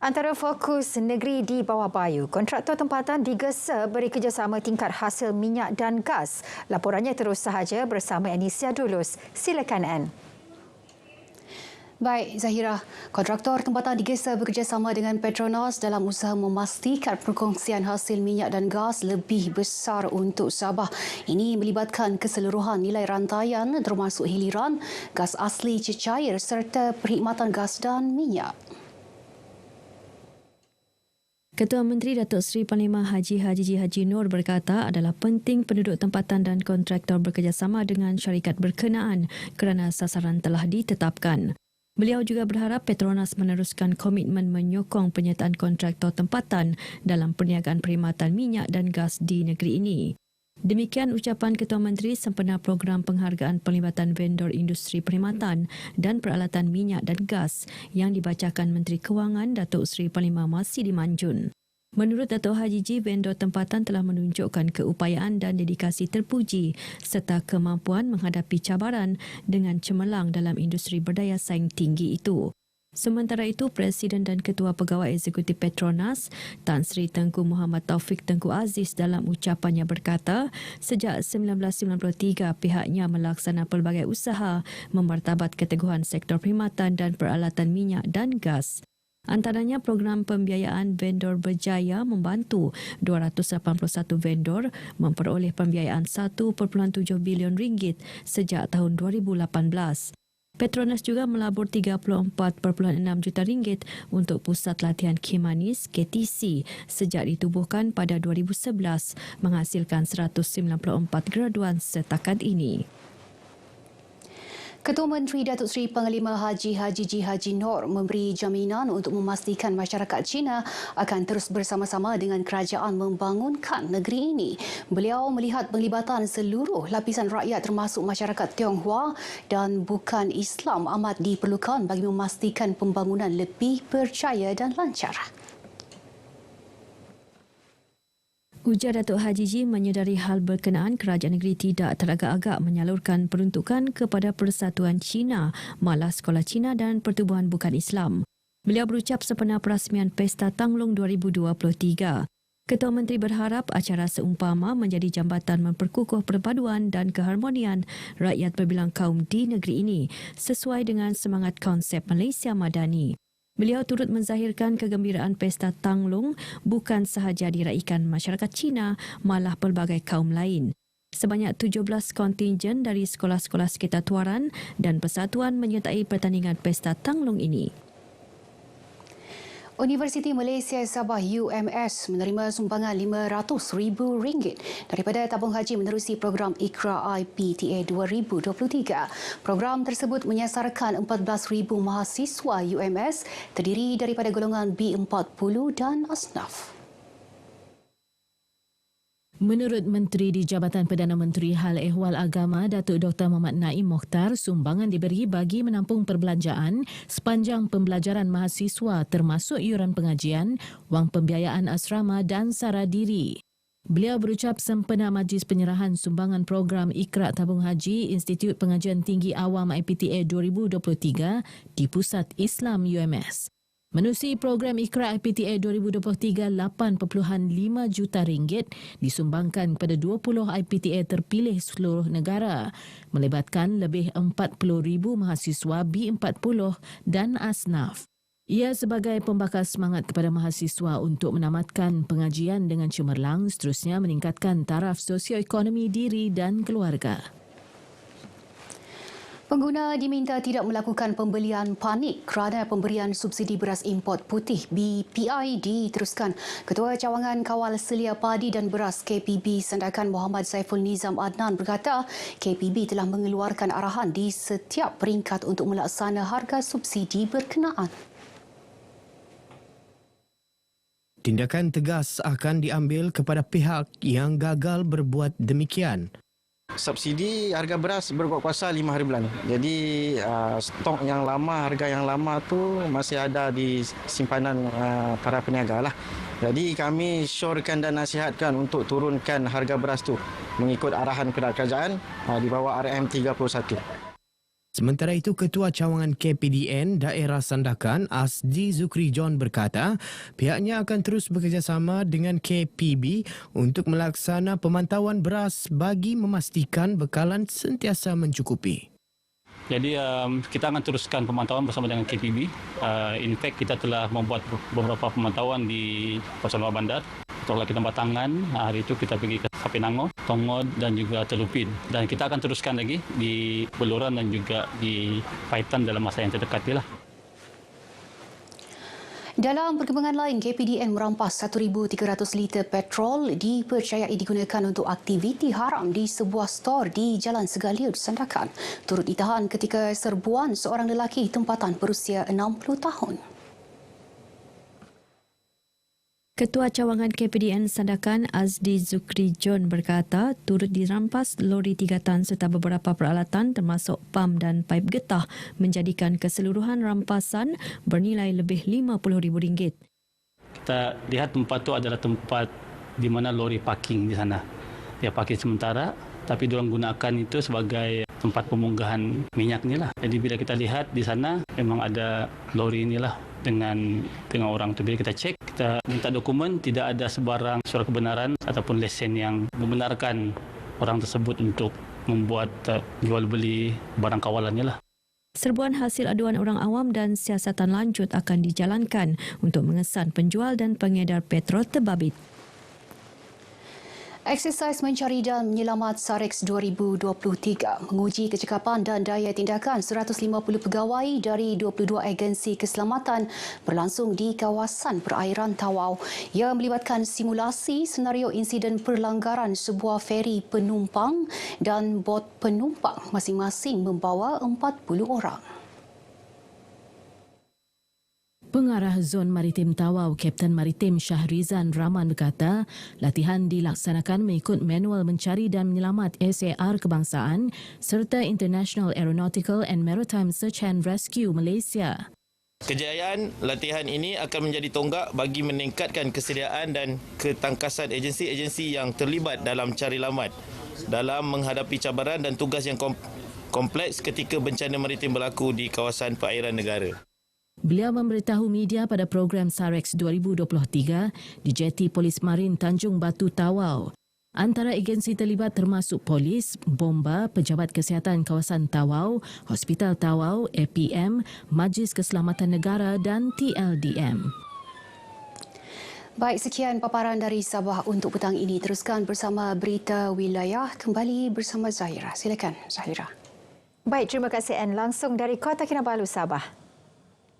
Antara fokus negeri di bawah bayu, kontraktor tempatan digesa beri kerjasama tingkat hasil minyak dan gas. Laporannya terus sahaja bersama Anisia Dulus. Silakan Ann. Baik, Zahira. Kontraktor tempatan digesa bekerjasama dengan Petronas dalam usaha memastikan perkongsian hasil minyak dan gas lebih besar untuk Sabah. Ini melibatkan keseluruhan nilai rantaian termasuk hiliran, gas asli cecair serta perkhidmatan gas dan minyak. Ketua Menteri Datuk Seri Panglima Haji Noor berkata adalah penting penduduk tempatan dan kontraktor bekerjasama dengan syarikat berkenaan kerana sasaran telah ditetapkan. Beliau juga berharap Petronas meneruskan komitmen menyokong penyertaan kontraktor tempatan dalam perniagaan perkhidmatan minyak dan gas di negeri ini. Demikian ucapan Ketua Menteri sempena program penghargaan pelibatan vendor industri perkhidmatan dan peralatan minyak dan gas yang dibacakan Menteri Kewangan Datuk Seri Panglima Masidi Manjun. Menurut Datuk Haji G, vendor tempatan telah menunjukkan keupayaan dan dedikasi terpuji serta kemampuan menghadapi cabaran dengan cemerlang dalam industri berdaya saing tinggi itu. Sementara itu, Presiden dan Ketua Pegawai Eksekutif Petronas, Tan Sri Tengku Muhammad Taufik Tengku Aziz dalam ucapannya berkata, sejak 1993 pihaknya melaksana pelbagai usaha memartabat keteguhan sektor perkhidmatan dan peralatan minyak dan gas. Antaranya program pembiayaan vendor berjaya membantu 281 vendor memperoleh pembiayaan 1.7 bilion ringgit sejak tahun 2018. Petronas juga melabur 34.6 juta ringgit untuk Pusat Latihan Kimanis KTC sejak ditubuhkan pada 2011 menghasilkan 194 graduan setakat ini. Ketua Menteri Datuk Seri Panglima Haji Noor memberi jaminan untuk memastikan masyarakat Cina akan terus bersama-sama dengan kerajaan membangunkan negeri ini. Beliau melihat penglibatan seluruh lapisan rakyat termasuk masyarakat Tionghoa dan bukan Islam amat diperlukan bagi memastikan pembangunan lebih berjaya dan lancar. Ujar Datuk Haji G menyedari hal berkenaan kerajaan negeri tidak teragak-agak menyalurkan peruntukan kepada Persatuan Cina, malah Sekolah Cina dan Pertubuhan Bukan Islam. Beliau berucap sempena perasmian Pesta Tanglong 2023. Ketua Menteri berharap acara seumpama menjadi jambatan memperkukuh perpaduan dan keharmonian rakyat berbilang kaum di negeri ini sesuai dengan semangat konsep Malaysia Madani. Beliau turut menzahirkan kegembiraan Pesta Tanglong bukan sahaja diraikan masyarakat Cina, malah pelbagai kaum lain. Sebanyak 17 kontingen dari sekolah-sekolah sekitar Tuaran dan Persatuan menyertai pertandingan Pesta Tanglong ini. Universiti Malaysia Sabah UMS menerima sumbangan RM500,000 daripada tabung haji menerusi program IKRA IPTA 2023. Program tersebut menyasarkan 14,000 mahasiswa UMS terdiri daripada golongan B40 dan asnaf. Menurut Menteri di Jabatan Perdana Menteri Hal Ehwal Agama Datuk Dr. Muhammad Naim Mokhtar, sumbangan diberi bagi menampung perbelanjaan sepanjang pembelajaran mahasiswa termasuk iuran pengajian, wang pembiayaan asrama dan sara diri. Beliau berucap sempena majlis penyerahan sumbangan program Iqra Tabung Haji Institut Pengajian Tinggi Awam IPTA 2023 di Pusat Islam UMS. Menerusi program Iqra IPTA 2023, 8.5 juta ringgit disumbangkan kepada 20 IPTA terpilih seluruh negara, melibatkan lebih 40,000 mahasiswa B40 dan asnaf. Ia sebagai pembakar semangat kepada mahasiswa untuk menamatkan pengajian dengan cemerlang, seterusnya meningkatkan taraf sosioekonomi diri dan keluarga. Pengguna diminta tidak melakukan pembelian panik kerana pemberian subsidi beras import putih BPI diteruskan. Ketua Cawangan Kawal Selia Padi dan Beras KPB Sandakan Muhammad Saiful Nizam Adnan berkata KPB telah mengeluarkan arahan di setiap peringkat untuk melaksana harga subsidi berkenaan. Tindakan tegas akan diambil kepada pihak yang gagal berbuat demikian. Subsidi harga beras berbuat kuasa 5 hari bulan. Jadi stok yang lama, harga yang lama tu masih ada di simpanan para peniaga lah. Jadi kami syorkan dan nasihatkan untuk turunkan harga beras tu mengikut arahan kerajaan di bawah RM31. Sementara itu, Ketua Cawangan KPDN Daerah Sandakan Asdi Zukri John berkata pihaknya akan terus bekerjasama dengan KPB untuk melaksana pemantauan beras bagi memastikan bekalan sentiasa mencukupi. Jadi kita akan teruskan pemantauan bersama dengan KPB. In fact, kita telah membuat beberapa pemantauan di kawasan luar bandar. Setelah kita Batangan, hari itu kita pergi ke Sapinango, Tongod dan juga Telupin. Dan kita akan teruskan lagi di Beluran dan juga di Paitan dalam masa yang terdekat ini lah. Dalam perkembangan lain, KPDN merampas 1,300 liter petrol dipercayai digunakan untuk aktiviti haram di sebuah stor di Jalan Segaliud, Sandakan. Turut ditahan ketika serbuan seorang lelaki tempatan berusia 60 tahun. Ketua Cawangan KPDN Sandakan Azdi Zukri John berkata turut dirampas lori 3 tan serta beberapa peralatan termasuk pam dan paip getah menjadikan keseluruhan rampasan bernilai lebih RM50,000. Kita lihat tempat itu adalah tempat di mana lori parking di sana. Dia parking sementara, tapi diorang gunakan itu sebagai tempat pemunggahan minyak ni lah. Jadi bila kita lihat di sana memang ada lori inilah dengan orang tu. Bila kita cek, kita minta dokumen, tidak ada sebarang surat kebenaran ataupun lesen yang membenarkan orang tersebut untuk membuat jual beli barang kawalannya lah. Serbuan hasil aduan orang awam dan siasatan lanjut akan dijalankan untuk mengesan penjual dan pengedar petrol terbabit. Eksersis mencari dan menyelamat SAREX 2023 menguji kecekapan dan daya tindakan 150 pegawai dari 22 agensi keselamatan berlangsung di kawasan perairan Tawau. Ia melibatkan simulasi senario insiden perlanggaran sebuah feri penumpang dan bot penumpang masing-masing membawa 40 orang. Pengarah Zon Maritim Tawau, Kapten Maritim Syahrizan Rahman berkata, latihan dilaksanakan mengikut manual mencari dan menyelamat SAR Kebangsaan serta International Aeronautical and Maritime Search and Rescue Malaysia. Kejayaan latihan ini akan menjadi tonggak bagi meningkatkan kesediaan dan ketangkasan agensi-agensi yang terlibat dalam cari lamat dalam menghadapi cabaran dan tugas yang kompleks ketika bencana maritim berlaku di kawasan perairan negara. Beliau memberitahu media pada program SAREX 2023 di Jeti Polis Marin Tanjung Batu Tawau. Antara agensi terlibat termasuk polis, bomba, pejabat kesihatan kawasan Tawau, Hospital Tawau, APM, Majlis Keselamatan Negara dan TLDM. Baik, sekian paparan dari Sabah untuk petang ini. Teruskan bersama Berita Wilayah kembali bersama Zahira. Silakan Zahira. Baik, terima kasih Anne langsung dari Kota Kinabalu, Sabah.